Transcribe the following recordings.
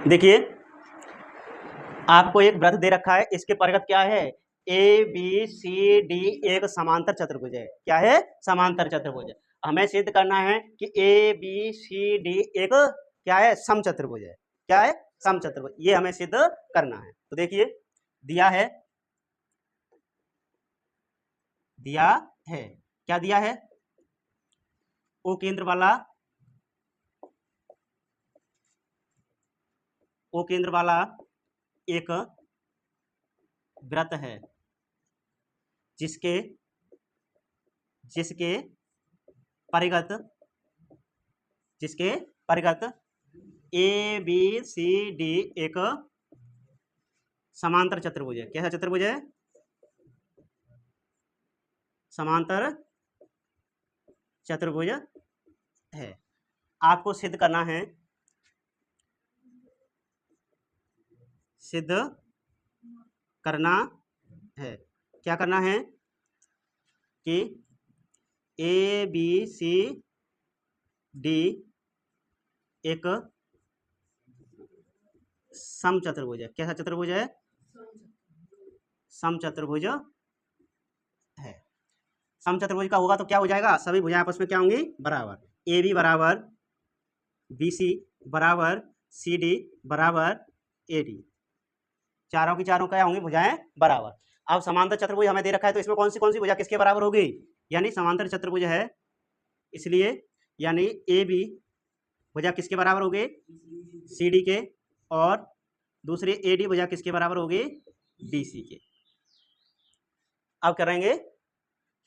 देखिए आपको एक वृत्त दे रखा है, इसके परिघ क्या है, ए बी सी डी, एक समांतर चतुर्भुज है। क्या है? समांतर चतुर्भुज। हमें सिद्ध करना है कि ए बी सी डी एक क्या है, समचतुर्भुज है। क्या है? समचतुर्भुज। ये हमें सिद्ध करना है। तो देखिए दिया है, क्या दिया है, ओ केंद्र वाला एक वृत्त है जिसके परिघत ए बी सी डी एक समांतर चतुर्भुज है। कैसा चतुर्भुज है? समांतर चतुर्भुज है। आपको सिद्ध करना है, क्या करना है कि ए बी सी डी एक समचतुर्भुज है। कैसा चतुर्भुज है? समचतुर्भुज है। समचतुर्भुज का होगा तो क्या हो जाएगा, सभी भुजाएं आपस में क्या होंगी, बराबर। ए बी बराबर बी सी बराबर सी डी बराबर ए डी, चारों की चारों क्या होंगी, भुजाएं बराबर। अब समांतर चतुर्भुज हमें दे रखा है, तो इसमें कौन सी भुजा किसके बराबर होगी, यानी समांतर चतुर्भुज है, इसलिए यानी ए बी भुजा किसके बराबर होगी, सी डी के, और दूसरी ए डी भुजा किसके बराबर होगी, डी सी के। अब करेंगे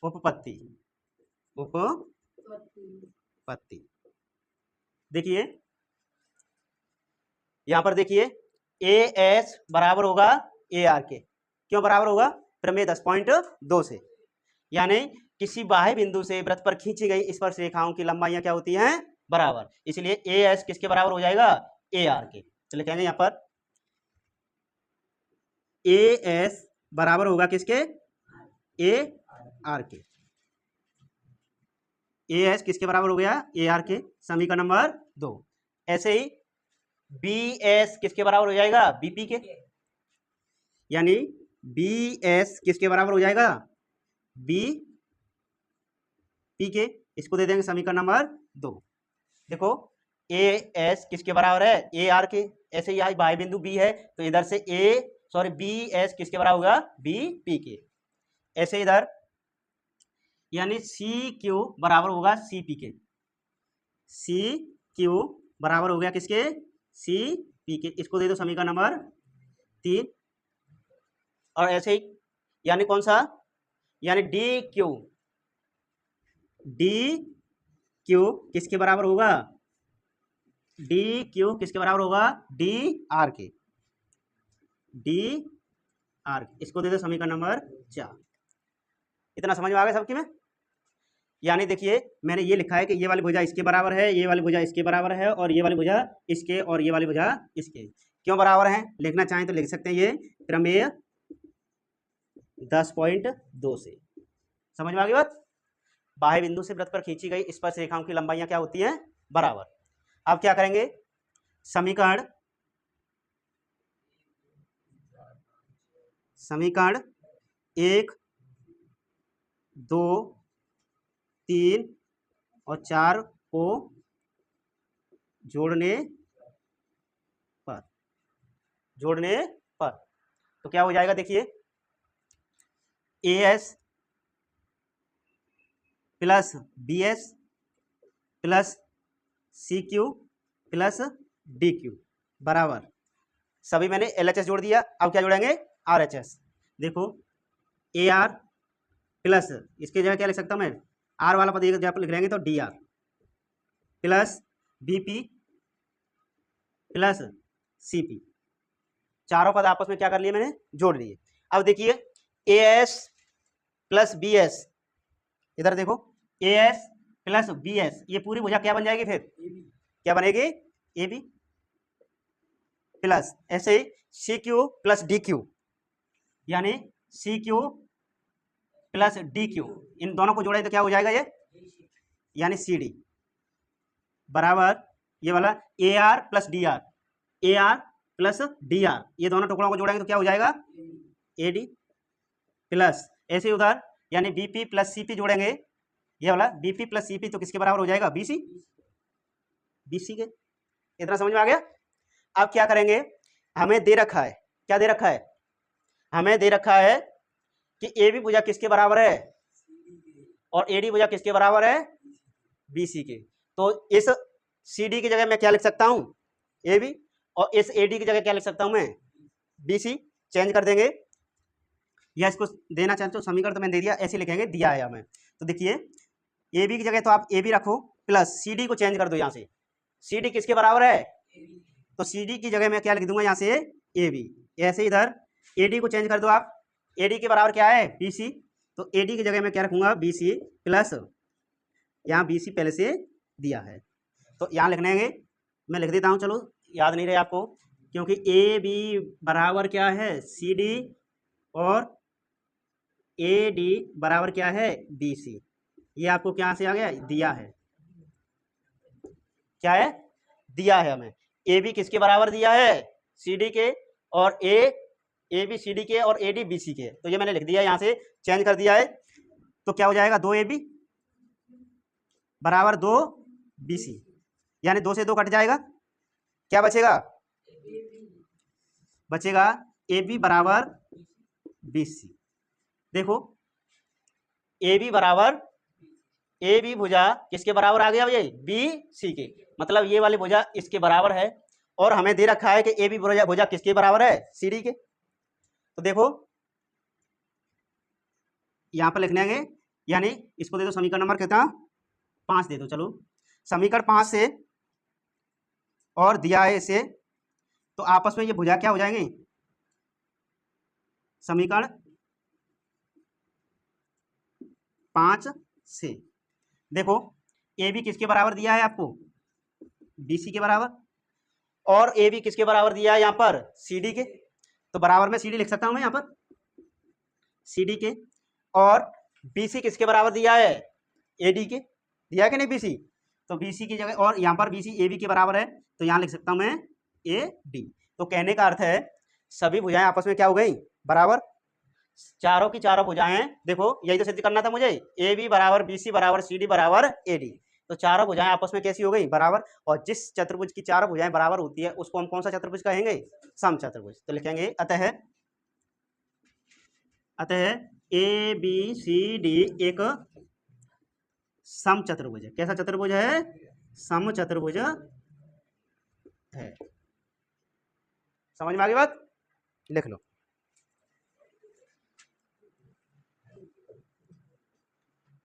उपपत्ति। देखिए यहां पर देखिए ए एस बराबर होगा ए आर के। क्यों बराबर होगा? प्रमेय 10.2 से, यानी किसी बाह्य बिंदु से वृत्त पर खींची गई स्पर्श रेखाओं की लंबाइयां क्या होती हैं, बराबर। इसलिए ए एस किसके बराबर हो जाएगा, ए आर के। तो लिखेंगे यहां पर ए एस बराबर होगा किसके, ए आर के। ए एस किसके बराबर हो गया, ए आर के, समीकरण नंबर 2। ऐसे ही बी एस किसके बराबर हो जाएगा, बीपी के, यानी बी एस किसके बराबर हो जाएगा, बी पी के। इसको दे देंगे समीकरण नंबर 2। देखो ए एस किसके बराबर है, ए आर के। ऐसे ही यहाँ बाह्य बिंदु बी है, तो इधर से बी एस किसके बराबर होगा, बी पी के। ऐसे इधर यानी सी क्यू बराबर होगा सी पी के, सी क्यू बराबर हो गया किसके, सी पी के। इसको दे दो समीकरण नंबर 3। और ऐसे ही यानी कौन सा, यानी डी क्यू किसके बराबर होगा, डी क्यू किसके बराबर होगा, डी आर के, इसको दे दो समीकरण नंबर 4। इतना समझ में आ गया सबकी में? यानी देखिए मैंने ये लिखा है कि ये वाली भुजा इसके बराबर है, ये वाली भुजा इसके बराबर है, और ये वाली भुजा इसके, और ये वाली भुजा इसके। क्यों बराबर है, लिखना चाहें तो लिख सकते हैं, ये प्रमेय 10.2 से। समझ में आ गई बात? बाह्य बिंदु से वृत्त पर खींची गई स्पर्श रेखाओं की लंबाइयां क्या होती हैं, बराबर। अब क्या करेंगे, समीकरण 1, 2, 3 और 4 को जोड़ने पर तो क्या हो जाएगा, देखिए A S plus B S plus C Q plus D Q बराबर, सभी मैंने एल एच एस जोड़ दिया। अब क्या जोड़ेंगे, आर एच एस। देखो ए आर प्लस, इसके जगह क्या लिख सकता हूं मैं, आर वाला पद एक जगह पर लिख लेंगे तो D R plus B P plus C P, चारों पद आपस में क्या कर लिए मैंने, जोड़ लिए। अब देखिए A S plus B S, इधर देखो A S plus B S, ये पूरी भुजा क्या बन जाएगी, फिर क्या बनेगी, ए बी प्लस ऐसे C Q plus D Q, यानी C Q plus D Q, इन दोनों को जोड़े तो क्या हो जाएगा, ये यानी सी डी बराबर ये वाला A R plus D R, A R plus D R, ये दोनों टुकड़ों को जोड़ेंगे तो क्या हो जाएगा ए डी प्लस, ऐसे उधर यानी B P plus C P जोड़ेंगे, ये वाला B P plus C P तो किसके बराबर हो जाएगा बी सी, बी सी के। इतना समझ में आ गया। अब क्या करेंगे, हमें दे रखा है, क्या दे रखा है, हमें दे रखा है कि ए बी भुजा किसके बराबर है और ए डी भुजा किसके बराबर है बी सी के। तो इस सी डी की जगह मैं क्या लिख सकता हूं ए बी, और इस ए डी की जगह क्या लिख सकता हूं मैं बी सी, चेंज कर देंगे, या इसको देना चाहते हो समीकरण तो मैंने दे दिया, ऐसे लिखेंगे, दिया है हमें। तो देखिए ए बी की जगह तो आप ए बी रखो प्लस सी डी को चेंज कर दो, यहाँ से सी डी किसके बराबर है, तो सी डी की जगह मैं क्या लिख दूंगा यहाँ से ए बी, ऐसे इधर ए डी को चेंज कर दो आप, ए डी के बराबर क्या है बी सी, तो ए डी की जगह मैं क्या रखूंगा बी सी प्लस, यहाँ बी सी पहले से दिया है तो यहाँ लिख लेंगे, मैं लिख देता हूँ, चलो याद नहीं रहे आपको, क्योंकि ए बी बराबर क्या है सी डी और ए डी बराबर क्या है बी सी, ये आपको क्या से आ गया दिया है, क्या है दिया है हमें, ए बी किसके बराबर दिया है सी डी के, और ए बी सी डी के और ए डी बी सी के, तो ये मैंने लिख दिया यहाँ से चेंज कर दिया है। तो क्या हो जाएगा 2 ए बी बराबर 2 बी सी, यानी 2 से 2 कट जाएगा, क्या बचेगा, बचेगा ए बी बराबर बी सी। देखो ए बी बराबर, ए बी भुजा किसके बराबर आ गया ये बी सी के, मतलब ये वाली भुजा इसके बराबर है, और हमें दे रखा है कि ए बी भुजा किसके बराबर है सी डी के। तो देखो यहाँ पर लिख लेंगे, यानी इसको दे दो समीकरण नंबर कितना 5 दे दो, चलो समीकरण 5 से और दिया है इसे, तो आपस में ये भुजा क्या हो जाएंगे, समीकरण 5 से देखो ए बी किसके बराबर दिया है आपको बी सी के बराबर, और ए बी किसके बराबर दिया है यहाँ पर सी डी के, तो बराबर में सी डी लिख सकता हूं मैं यहाँ पर सी डी के, और बी सी किसके बराबर दिया है ए डी के, दिया है कि नहीं बी सी, तो बी सी की जगह, और यहाँ पर बी सी ए बी के बराबर है, तो यहाँ लिख सकता हूं मैं ए डी। तो कहने का अर्थ है सभी भुजाएं आपस में क्या हो गई बराबर, चारों की चारों भुजाएं, देखो यही तो सिद्ध करना था मुझे, ए बी बराबर बी सी बराबर सी डी बराबर ए डी, तो चारों भुजाएं आपस में कैसी हो गई बराबर, और जिस चतुर्भुज की चारों भुजाएं बराबर होती है उसको हम कौन सा चतुर्भुज कहेंगे समचतुर्भुज। तो लिखेंगे अतः ए बी सी डी एक समचतुर्भुज है, कैसा चतुर्भुज है समचतुर्भुज है। समझ में आ गई बात, लिख लो।